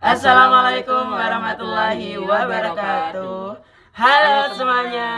Assalamualaikum warahmatullahi wabarakatuh. Halo semuanya.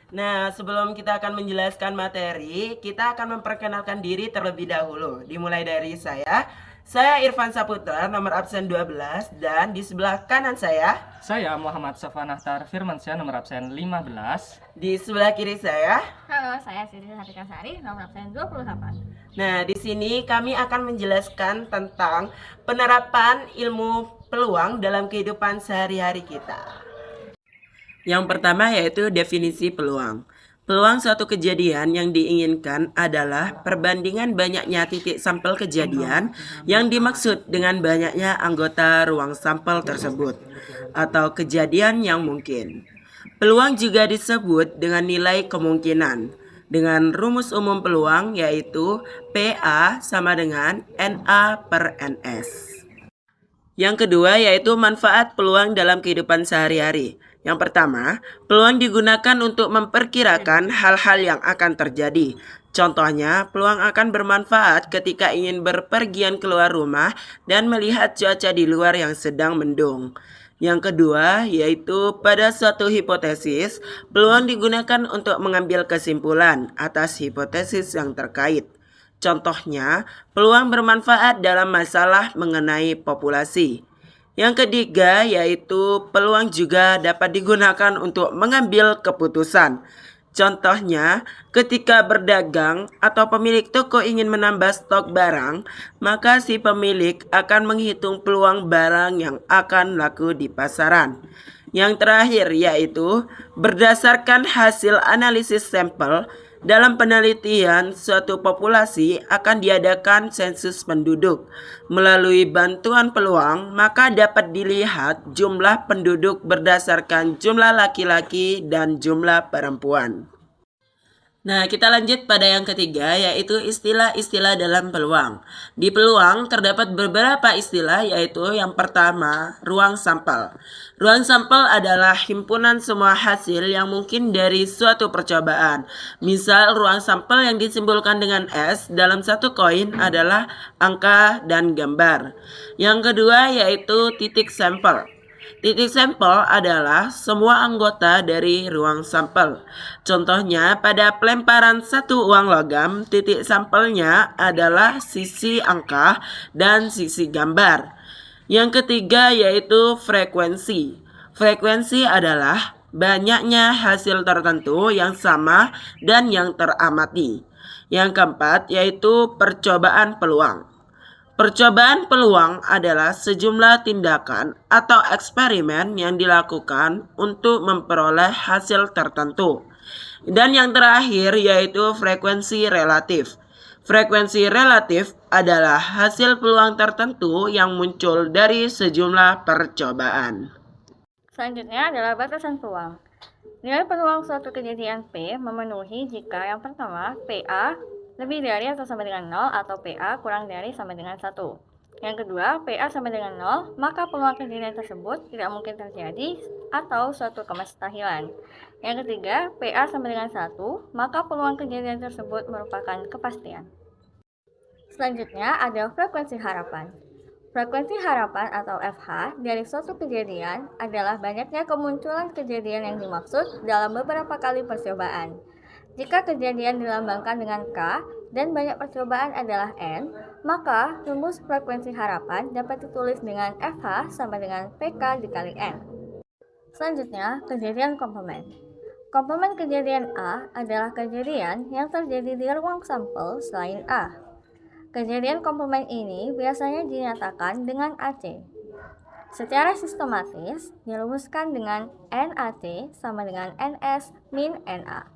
Nah, sebelum kita akan menjelaskan materi, kita akan memperkenalkan diri terlebih dahulu. Dimulai dari saya. Saya Irfan Saputra, nomor absen 12, dan di sebelah kanan saya Muhammad Sofwanahtar Firmansyah, nomor absen 15. Di sebelah kiri saya. Halo, saya Siti Sartikasari, nomor absen 28. Nah, di sini kami akan menjelaskan tentang penerapan ilmu peluang dalam kehidupan sehari-hari kita. Yang pertama yaitu definisi peluang. Peluang suatu kejadian yang diinginkan adalah perbandingan banyaknya titik sampel kejadian yang dimaksud dengan banyaknya anggota ruang sampel tersebut, atau kejadian yang mungkin. Peluang juga disebut dengan nilai kemungkinan, dengan rumus umum peluang yaitu PA sama dengan NA per NS. Yang kedua yaitu manfaat peluang dalam kehidupan sehari-hari. Yang pertama, peluang digunakan untuk memperkirakan hal-hal yang akan terjadi. Contohnya, peluang akan bermanfaat ketika ingin berpergian keluar rumah dan melihat cuaca di luar yang sedang mendung. Yang kedua, yaitu pada suatu hipotesis, peluang digunakan untuk mengambil kesimpulan atas hipotesis yang terkait. Contohnya, peluang bermanfaat dalam masalah mengenai populasi. Yang ketiga yaitu peluang juga dapat digunakan untuk mengambil keputusan. Contohnya, ketika berdagang atau pemilik toko ingin menambah stok barang, maka si pemilik akan menghitung peluang barang yang akan laku di pasaran. Yang terakhir yaitu berdasarkan hasil analisis sampel. Dalam penelitian, suatu populasi akan diadakan sensus penduduk. Melalui bantuan peluang, maka dapat dilihat jumlah penduduk berdasarkan jumlah laki-laki dan jumlah perempuan. Nah, kita lanjut pada yang ketiga, yaitu istilah-istilah dalam peluang. Di peluang terdapat beberapa istilah, yaitu yang pertama, ruang sampel. Ruang sampel adalah himpunan semua hasil yang mungkin dari suatu percobaan. Misal, ruang sampel yang disimbolkan dengan S dalam satu koin adalah angka dan gambar. Yang kedua, yaitu titik sampel. Titik sampel adalah semua anggota dari ruang sampel. Contohnya, pada pelemparan satu uang logam, titik sampelnya adalah sisi angka dan sisi gambar. Yang ketiga yaitu frekuensi. Frekuensi adalah banyaknya hasil tertentu yang sama dan yang teramati. Yang keempat yaitu percobaan peluang. Percobaan peluang adalah sejumlah tindakan atau eksperimen yang dilakukan untuk memperoleh hasil tertentu. Dan yang terakhir yaitu frekuensi relatif. Frekuensi relatif adalah hasil peluang tertentu yang muncul dari sejumlah percobaan. Selanjutnya adalah batasan peluang. Nilai peluang suatu kejadian P memenuhi jika yang pertama PA lebih dari atau sama dengan 0 atau PA kurang dari sama dengan 1. Yang kedua, PA sama dengan 0, maka peluang kejadian tersebut tidak mungkin terjadi atau suatu kemustahilan. Yang ketiga, PA sama dengan 1, maka peluang kejadian tersebut merupakan kepastian. Selanjutnya ada frekuensi harapan. Frekuensi harapan atau FH dari suatu kejadian adalah banyaknya kemunculan kejadian yang dimaksud dalam beberapa kali percobaan. Jika kejadian dilambangkan dengan K dan banyak percobaan adalah N, maka rumus frekuensi harapan dapat ditulis dengan FH sama dengan PK dikali N. Selanjutnya, kejadian komplement. Komplement kejadian A adalah kejadian yang terjadi di ruang sampel selain A. Kejadian komplement ini biasanya dinyatakan dengan AC. Secara sistematis, dirumuskan dengan NAC sama dengan NS min NA.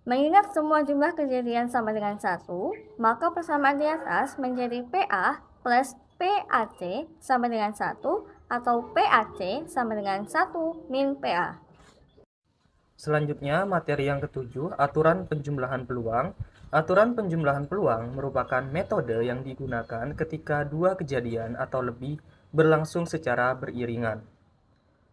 Mengingat semua jumlah kejadian sama dengan 1, maka persamaan di atas menjadi PA plus PAC sama dengan 1 atau PAC sama dengan 1 min PA. Selanjutnya, materi yang ketujuh, aturan penjumlahan peluang. Aturan penjumlahan peluang merupakan metode yang digunakan ketika dua kejadian atau lebih berlangsung secara beriringan.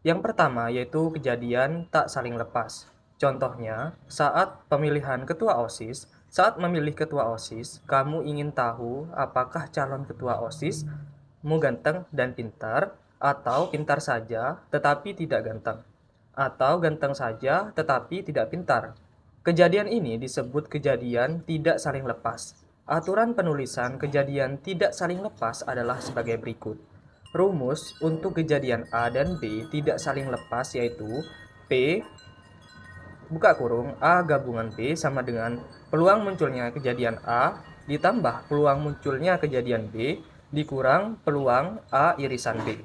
Yang pertama yaitu kejadian tak saling lepas. Contohnya, saat memilih ketua OSIS, kamu ingin tahu apakah calon ketua OSIS mu ganteng dan pintar, atau pintar saja tetapi tidak ganteng, atau ganteng saja tetapi tidak pintar. Kejadian ini disebut kejadian tidak saling lepas. Aturan penulisan kejadian tidak saling lepas adalah sebagai berikut. Rumus untuk kejadian A dan B tidak saling lepas yaitu P buka kurung A gabungan B sama dengan peluang munculnya kejadian A ditambah peluang munculnya kejadian B dikurang peluang A irisan B.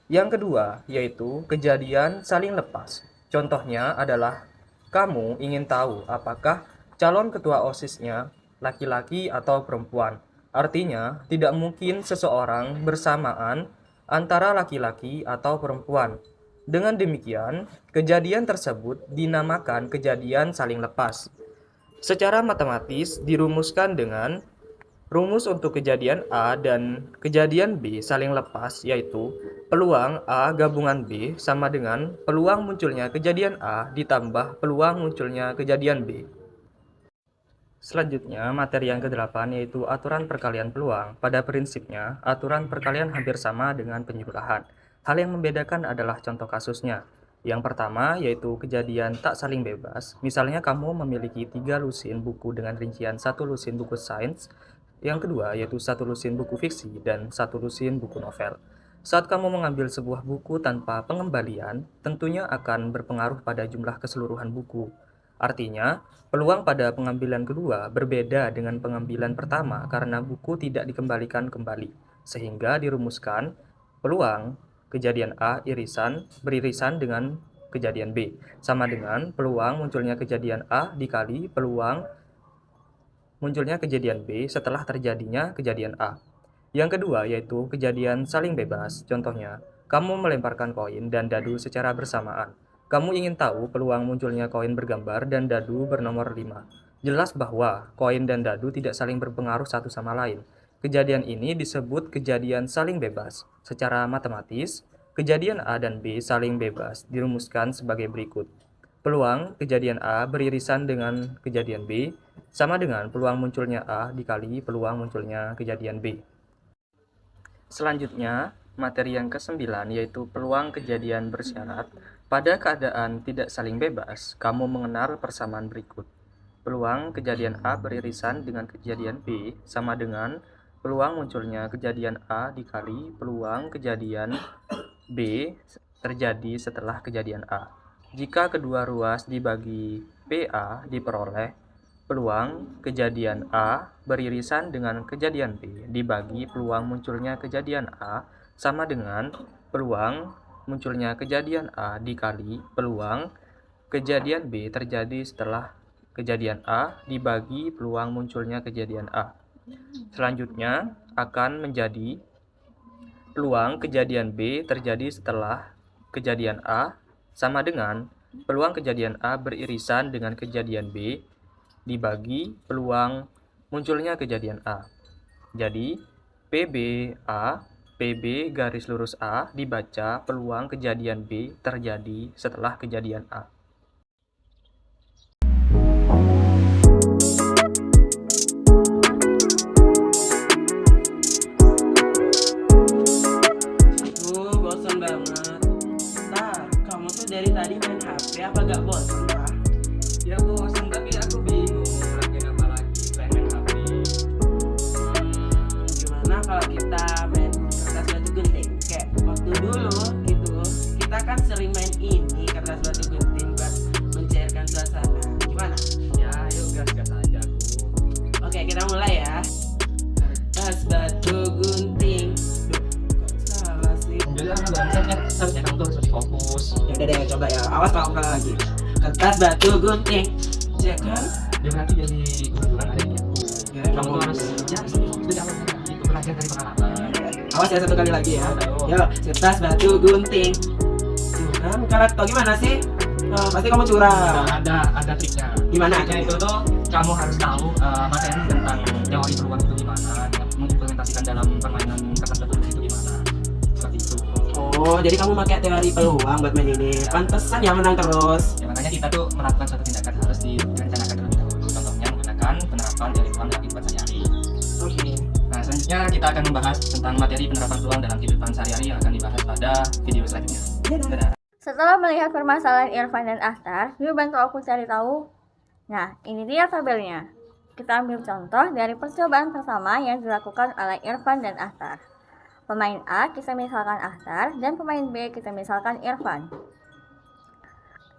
Yang kedua yaitu kejadian saling lepas. Contohnya adalah kamu ingin tahu apakah calon ketua OSIS-nya laki-laki atau perempuan. Artinya, tidak mungkin seseorang bersamaan antara laki-laki atau perempuan. Dengan demikian, kejadian tersebut dinamakan kejadian saling lepas. Secara matematis dirumuskan dengan rumus untuk kejadian A dan kejadian B saling lepas yaitu peluang A gabungan B sama dengan peluang munculnya kejadian A ditambah peluang munculnya kejadian B. Selanjutnya, materi yang ke-8 yaitu aturan perkalian peluang. Pada prinsipnya, aturan perkalian hampir sama dengan penjumlahan. Hal yang membedakan adalah contoh kasusnya. Yang pertama yaitu kejadian tak saling bebas. Misalnya kamu memiliki 3 lusin buku dengan rincian 1 lusin buku sains. Yang kedua yaitu 1 lusin buku fiksi dan 1 lusin buku novel. Saat kamu mengambil sebuah buku tanpa pengembalian, tentunya akan berpengaruh pada jumlah keseluruhan buku. Artinya, peluang pada pengambilan kedua berbeda dengan pengambilan pertama karena buku tidak dikembalikan kembali, sehingga dirumuskan peluang kejadian A beririsan dengan kejadian B, sama dengan peluang munculnya kejadian A dikali peluang munculnya kejadian B setelah terjadinya kejadian A. Yang kedua yaitu kejadian saling bebas. Contohnya, kamu melemparkan koin dan dadu secara bersamaan. Kamu ingin tahu peluang munculnya koin bergambar dan dadu bernomor 5. Jelas bahwa koin dan dadu tidak saling berpengaruh satu sama lain. Kejadian ini disebut kejadian saling bebas. Secara matematis, kejadian A dan B saling bebas dirumuskan sebagai berikut. Peluang kejadian A beririsan dengan kejadian B sama dengan peluang munculnya A dikali peluang munculnya kejadian B. Selanjutnya, materi yang ke-9 yaitu peluang kejadian bersyarat. Pada keadaan tidak saling bebas, kamu mengenal persamaan berikut. Peluang kejadian A beririsan dengan kejadian B sama dengan peluang munculnya kejadian A dikali peluang kejadian B terjadi setelah kejadian A. Jika kedua ruas dibagi PA diperoleh, peluang kejadian A beririsan dengan kejadian B dibagi peluang munculnya kejadian A sama dengan peluang munculnya kejadian A dikali peluang kejadian B terjadi setelah kejadian A dibagi peluang munculnya kejadian A. Selanjutnya akan menjadi peluang kejadian B terjadi setelah kejadian A sama dengan peluang kejadian A beririsan dengan kejadian B dibagi peluang munculnya kejadian A. Jadi PB garis lurus A dibaca peluang kejadian B terjadi setelah kejadian A. Bosan banget. Kamu tuh dari tadi main HP apa gak bosan, Pak? Ya bosan, tapi aku bingung ngelakuin apa lagi selain main HP. Gimana kalau kita main kertas batu gunting? Kayak waktu dulu gitu, kita kan sering main ini kertas batu gunting buat mencairkan suasana. Gimana? Ya ayo gas-gas aja aku. Oke, kita mulai ya. Kertas batu gunting. Duh, kok salah sih? Jadi aku harusnya kamu tuh harus lebih fokus. Ya udah deh, coba ya. Awas kalau ulang lagi. Kertas batu gunting. Cek kan? Dia nanti jadi kebetulan adanya. Ya, Kamu tuh harus ya fokus dari awal itu belajar dari pengalaman. Awas ya, satu kali lagi ya. Yuk, kertas batu gunting. Tuh kan, karakter gimana sih? Pasti kamu curang. Ada triknya. Gimana? Triknya itu tuh kamu harus tahu materi tentang teori peluang itu gimana, mengimplementasikan dalam permainan kertas batu itu gimana. Seperti itu. Oh, jadi kamu pakai teori peluang buat main ini. Pantesan ya menang terus. Ya, makanya kita tuh melakukan suatu tindakan harus direncanakan terlebih dahulu. Contohnya menggunakan penerapan teori peluang dalam kehidupan sehari-hari. Oke. Nah, selanjutnya Selanjutnya kita akan membahas tentang materi penerapan peluang dalam kehidupan sehari-hari yang akan dibahas pada video selanjutnya. Dadah. Setelah melihat permasalahan Irfan dan Akhtar, yuk bantu aku cari tahu. Nah, ini dia tabelnya. Kita ambil contoh dari percobaan pertama yang dilakukan oleh Irfan dan Akhtar. Pemain A kita misalkan Akhtar dan pemain B kita misalkan Irfan.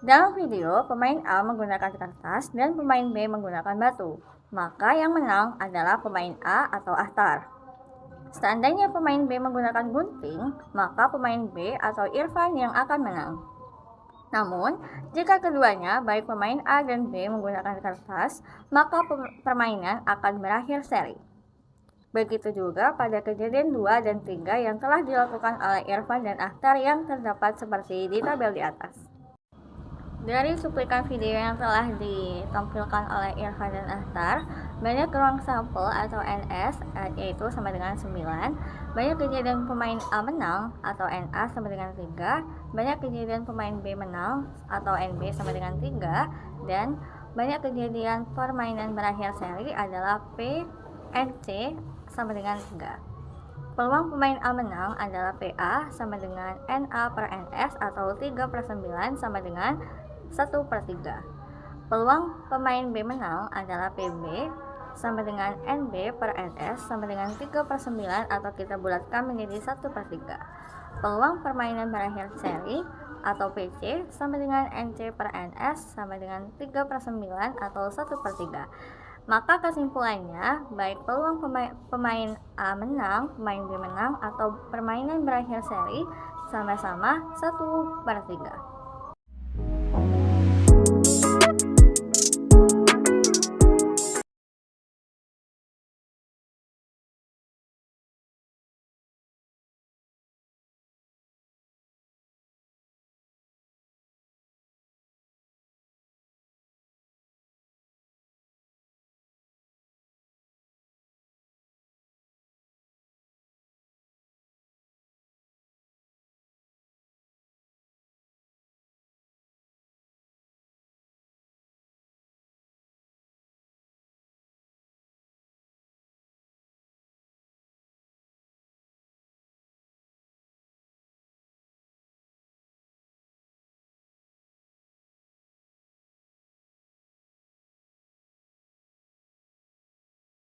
Dalam video, pemain A menggunakan kertas dan pemain B menggunakan batu. Maka yang menang adalah pemain A atau Akhtar. Seandainya pemain B menggunakan gunting, maka pemain B atau Irfan yang akan menang. Namun, jika keduanya, baik pemain A dan B menggunakan kertas, maka permainan akan berakhir seri. Begitu juga pada kejadian 2 dan 3 yang telah dilakukan oleh Irfan dan Akhtar yang terdapat seperti di tabel di atas. Dari cuplikan video yang telah ditampilkan oleh Irfan dan Akhtar, banyak ruang sampel atau NS yaitu sama dengan 9, banyak kejadian pemain A menang atau NA sama dengan 3, banyak kejadian pemain B menang atau NB sama dengan 3, dan banyak kejadian permainan berakhir seri adalah PNC sama dengan 3. Peluang pemain A menang adalah PA sama dengan NA per NS atau 3/9 sama dengan 1/3. Peluang pemain B menang adalah PB sama dengan NB per NS sama dengan 3/9 atau kita bulatkan menjadi 1/3. Peluang permainan berakhir seri atau PC sama dengan NC per NS sama dengan 3/9 atau 1/3. Maka kesimpulannya, baik peluang pemain A menang, pemain B menang, atau permainan berakhir seri sama-sama 1/3.